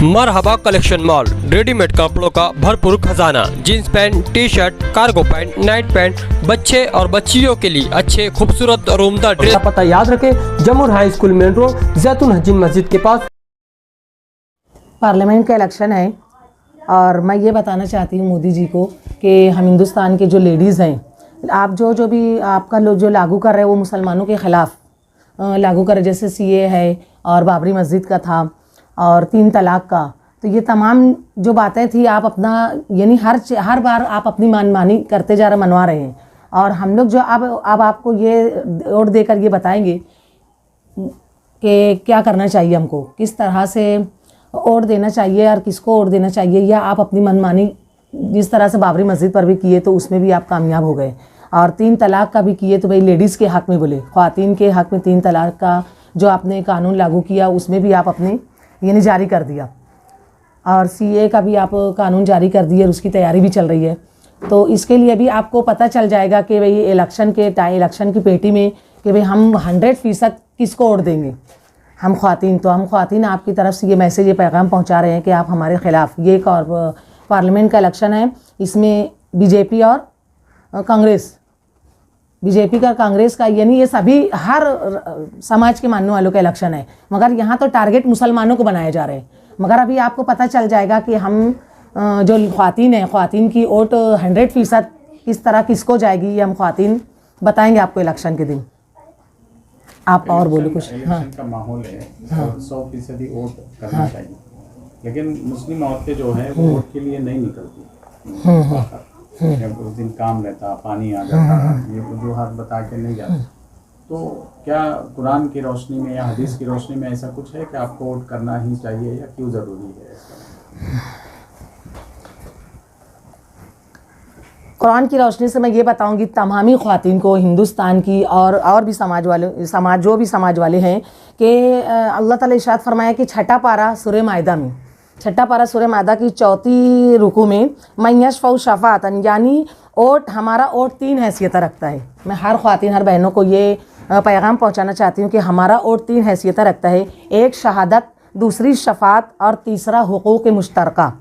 मरहबा collection mall, readymade कपड़ों का भरपूर खजाना, jeans pant, T shirt, cargo pant, night pant, बच्चे और बच्चियों के लिए अच्छे खूबसूरत और उम्दा ड्रेस। पता याद रखें, जमुर हाई स्कूल मेन रोड, जैतून हजीन मस्जिद के पास। पार्लियामेंट का इलेक्शन है और मैं ये बताना चाहती हूँ मोदी जी को कि हम हिंदुस्तान के जो लेडीज़ हैं, आप जो भी आपका लोग जो लागू कर रहे हैं वो मुसलमानों के ख़िलाफ़ लागू कर रहे, जैसे सीए है और बाबरी मस्जिद का था और 3 तलाक का। तो ये तमाम जो बातें थी आप अपना यानी हर बार आप अपनी मनमानी करते जा रहे, मनवा रहे हैं। और हम लोग जो अब आपको ये वोट देकर ये बताएंगे कि क्या करना चाहिए, हमको किस तरह से वोट देना चाहिए और किसको वोट देना चाहिए, या आप अपनी मनमानी जिस तरह से बाबरी मस्जिद पर भी किए तो उसमें भी आप कामयाब हो गए, और 3 तलाक का भी किए तो भाई लेडीज़ के हक़ में बोले, ख़वातीन के हक़ में 3 तलाक का जो आपने कानून लागू किया उसमें भी आप अपने यानी जारी कर दिया, और सीए का भी आप कानून जारी कर दिए और उसकी तैयारी भी चल रही है। तो इसके लिए भी आपको पता चल जाएगा कि भाई इलेक्शन की पेटी में कि भाई हम 100% किसको वोट देंगे। हम ख़वातीन आपकी तरफ से ये मैसेज, ये पैगाम पहुंचा रहे हैं कि आप हमारे ख़िलाफ़, ये एक और पार्लियामेंट का इलेक्शन है, इसमें बीजेपी और कांग्रेस का यानी ये सभी हर समाज के मानने वालों का इलेक्शन है, मगर यहाँ तो टारगेट मुसलमानों को बनाए जा रहे हैं। मगर अभी आपको पता चल जाएगा कि हम जो ख़वातीन हैं, ख़वातीन की वोट 100% किस तरह किसको जाएगी, ये हम ख़वातीन बताएंगे आपको इलेक्शन के दिन। आप और बोलो कुछ। हाँ, का माहौल है, 100% वोट करना चाहिए, लेकिन मुस्लिम औरतें जो है वो वोट के लिए नहीं निकलती। उस दिन काम रहता, पानी आ जाता, ये वजूहात बता के नहीं जाते। तो क्या कुरान की रोशनी में या हदीस की रोशनी में ऐसा कुछ है कि आपको वोट करना ही चाहिए, या क्यों ज़रूरी है ऐसा? कुरान की रोशनी से मैं ये बताऊंगी तमामी ख़वातीन को, हिंदुस्तान की और भी समाज वाले हैं कि अल्लाह ताला इरशाद फरमाया कि छठा पारा सूरह मायदा की 4 रुकू में मैयशफ़उ शफ़ाअतन, यानी वोट, हमारा वोट 3 हैसियत रखता है। मैं हर ख़वातीन, हर बहनों को ये पैगाम पहुंचाना चाहती हूँ कि हमारा वोट 3 हैसियत रखता है। एक शहादत, दूसरी शफ़ाअत और तीसरा हुकूक़ मुश्तरका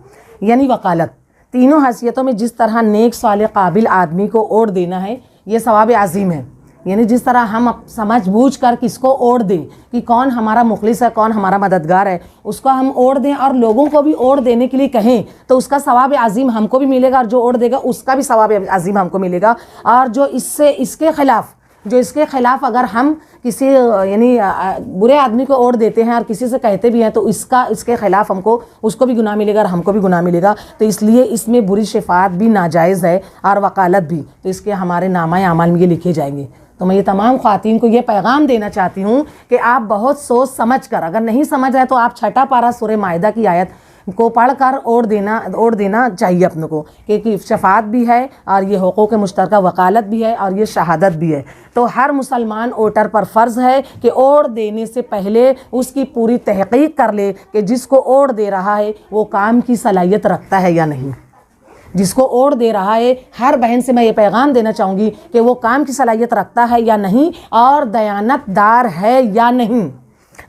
यानी वकालत। तीनों हैसियतों में जिस तरह नेक साले काबिल आदमी को वोट देना है, ये सवाब अज़ीम है। यानी जिस तरह हम समझ बूझ कर किसको वोट दें कि कौन हमारा मुखलिस है, कौन हमारा मददगार है, उसको हम वोट दें और लोगों को भी वोट देने के लिए कहें, तो उसका सवाब अज़ीम हमको भी मिलेगा और जो वोट देगा उसका भी सवाब अज़ीम हमको मिलेगा। और जो इसके ख़िलाफ़ अगर हम किसी यानी बुरे आदमी को वोट देते हैं और किसी से कहते भी हैं तो इसके ख़िलाफ़ उसको भी गुनाह मिलेगा और हमको भी गुनाह मिलेगा। तो इसलिए इसमें बुरी शफ़ाअत भी नाजायज़ है और वकालत भी, तो इसके हमारे नामा अमाल में ये लिखे जाएंगे। तो मैं ये तमाम ख़वातीन को ये पैगाम देना चाहती हूँ कि आप बहुत सोच समझ कर, अगर नहीं समझ रहे तो आप छठा पारा सूरह मायदा की आयत को पढ़कर वोट देना चाहिए अपने को, क्योंकि शफ़ाअत भी है और ये हुकूक़ मुश्तरका वकालत भी है और ये शहादत भी है। तो हर मुसलमान वोटर पर फ़र्ज़ है कि वोट देने से पहले उसकी पूरी तहक़ीक़ कर ले कि जिसको वोट दे रहा है वो काम की सलाहियत रखता है या नहीं। जिसको वोट दे रहा है, हर बहन से मैं ये पैगाम देना चाहूँगी कि वो काम की सलाहियत रखता है या नहीं और दयानतदार है या नहीं।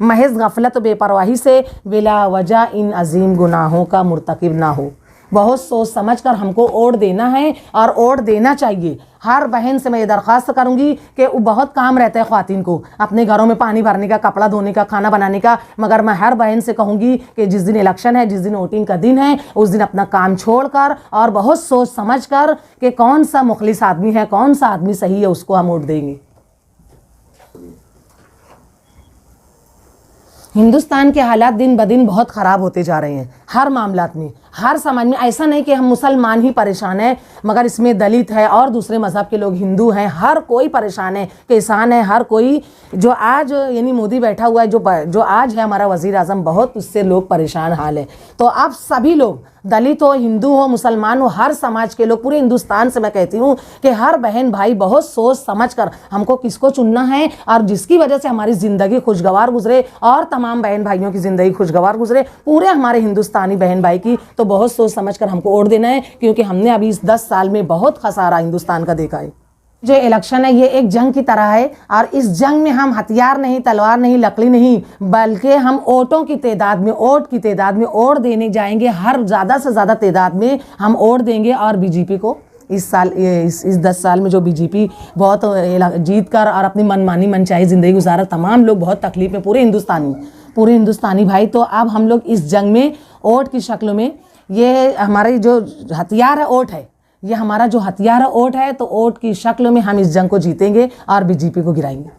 महज गफलत बेपरवाही से बिला वजह इन अजीम गुनाहों का मुर्तकिब ना हो। बहुत सोच समझ कर हमको वोट देना है और वोट देना चाहिए। हर बहन से मैं ये दरख्वास्त करूंगी कि वो बहुत काम रहता है ख़वातीन को, अपने घरों में पानी भरने का, कपड़ा धोने का, खाना बनाने का, मगर मैं हर बहन से कहूँगी कि जिस दिन इलेक्शन है, जिस दिन वोटिंग का दिन है, उस दिन अपना काम छोड़कर और बहुत सोच समझ कर कि कौन सा मुखलिस आदमी है, कौन सा आदमी सही है, उसको हम वोट देंगे। हिंदुस्तान के हालात दिन ब दिन बहुत ख़राब होते जा रहे हैं, हर मामलात में, हर समाज में। ऐसा नहीं कि हम मुसलमान ही परेशान हैं, मगर इसमें दलित है और दूसरे मज़हब के लोग, हिंदू हैं, हर कोई परेशान है, किसान है, हर कोई। जो आज यानी मोदी बैठा हुआ है, जो आज है हमारा वज़ीर आज़म, बहुत उससे लोग परेशान हाल है। तो आप सभी लोग, दलित हो, हिंदू हो, मुसलमान हो, हर समाज के लोग, पूरे हिंदुस्तान से मैं कहती हूँ कि हर बहन भाई बहुत सोच समझ कर हमको किसको चुनना है और जिसकी वजह से हमारी ज़िंदगी खुशगवार गुजरे और तमाम बहन भाइयों की ज़िंदगी खुशगवार गुजरे, पूरे हमारे हिंदुस्तानी बहन भाई की। तो बहुत सोच समझ कर हमको वोट देना है, क्योंकि हमने अभी इस 10 साल में बहुत खसारा हिंदुस्तान का देखा है। जो इलेक्शन है ये एक जंग की तरह है और इस जंग में हम हथियार नहीं, तलवार नहीं, लकड़ी नहीं, बल्कि हम वोटों की तादाद में, वोट की तादाद में वोट देने जाएंगे। हर ज़्यादा से ज़्यादा तादाद में हम वोट देंगे और बीजेपी को इस साल, इस 10 साल में जो बीजेपी बहुत जीत कर और अपनी मनमानी मनचाही ज़िंदगी गुजारा, तमाम लोग बहुत तकलीफ में, पूरे हिंदुस्तानी भाई। तो अब हम लोग इस जंग में वोट की शक्ल में, ये हमारी जो हथियार है वोट है, ये हमारा जो हथियार है वोट है, तो वोट की शक्ल में हम इस जंग को जीतेंगे और बीजेपी को गिराएंगे।